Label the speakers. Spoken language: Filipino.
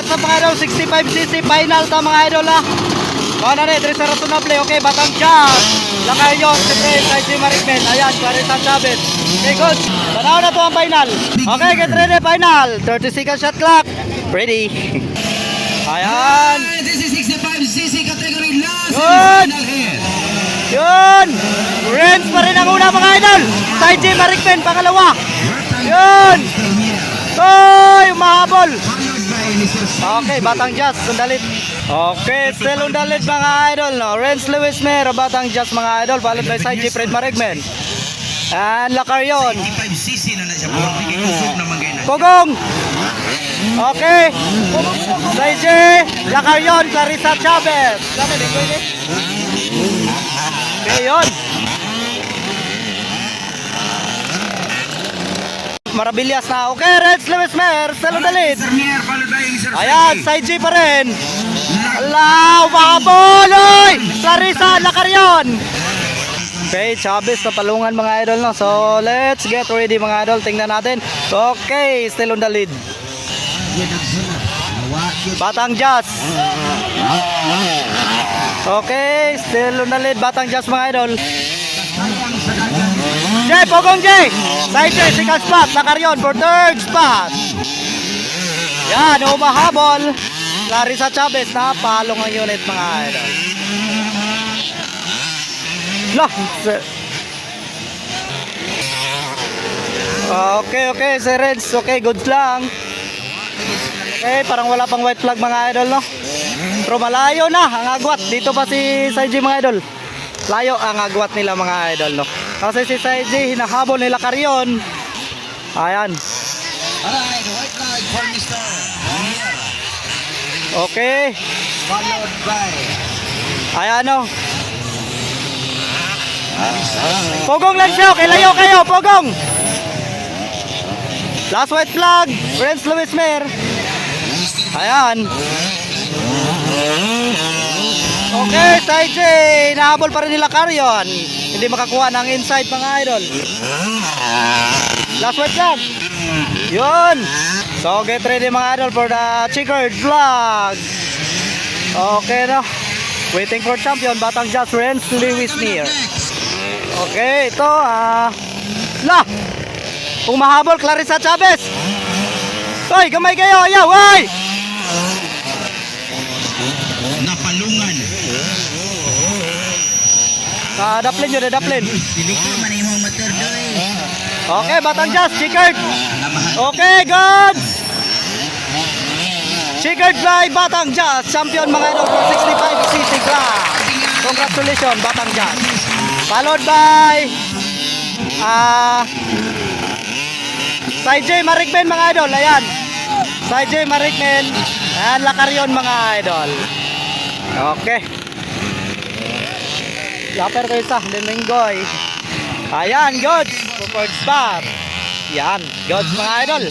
Speaker 1: Sa mga idol, 65cc final ta mga idol ha. Mga na rin, sa Ratonable. Okay, Batang Jazz. Lakay yung siyempre, Side J Marikmen. Ayan, Clarissa Chavez. Okay, good. Tanaw na to ang final. Okay, get ready, final. 30 second shot clock. Ready. Ayan.
Speaker 2: This is 65cc category last
Speaker 1: Good.
Speaker 2: final here.
Speaker 1: Yun. Renz pa rin ang una mga idol. Side J Marikmen, pangalawa. Yun. Oy, umahabol. Okay, Batang Jazz, sundalit. Okay, still undalit mga idol, no? Renz Lewis Mer, Batang Jazz mga idol, followed by Side J Fred Marigmen. And Lacarion.
Speaker 2: 65cc na siya. Kusog naman kayo na.
Speaker 1: Pogong. Okay. Side J, Lacarion, Clarissa Chavez. Okay, yun. Marabilyas na. Okay, Renz Lewis Mer, still undalit.
Speaker 2: Sermier, followed by Mr.
Speaker 1: Ayan, Side J pa rin. Alaw, makabol, oy! Clarissa, Lacarion. Okay, Chavez na palungan mga idol, no? So, let's get ready mga idol. Tingnan natin. Okay, still on the lead. Batang Jazz. Okay, still on the lead. Batang Jazz mga idol. Jay, Pogong Jay. Side J, second spot. Lacarion for third spot. Yan, umahabol. Clarissa Chavez na palong ang unit mga idol. Lah. Okay, Sir Renz. Okay, good lang. Okay, parang wala pang white flag mga idol, no? Pero malayo na ang agwat. Dito pa si Side J mga idol. Layo ang agwat nila mga idol, no? Kasi si Side J hinahabol nila Lacarion. Ayan.
Speaker 2: Alright, white flag for Mr.
Speaker 1: Okay.
Speaker 2: Followed by
Speaker 1: Ayan, no? Pogong lang siya. Okay, layo kayo. Pogong. Last white flag. Renz Lewis Mer. Ayan. Okay, Side J. Nahabol pa rin nila Lacarion. Hindi makakuha ng inside mga idol. Last white flag. Yun. So, get ready mga idol for the checkered flag. Okay, no? Waiting for champion. Batang Jazz, Renz Lewis Mer. Okay, ito, lah! Umahabol, Clarissa Chavez! Hoy, gamay kayo, ayaw, hoy!
Speaker 2: napalungan.
Speaker 1: Daplin nyo, daplin.
Speaker 2: Dili ko man imong maturdoy.
Speaker 1: Okay, Batang Jazz, checkered! Okay, good! Checkered fly, Batang Jazz, champion mga idol for 65cc class. Congratulations, Batang Jazz. Followed by Side J Marikmen mga idol. Ayan, Side J Marikmen and Lacarion mga idol. Okay, laper ko isa Domingoy. Ayan, goods for spot. Yan, goods mga idol.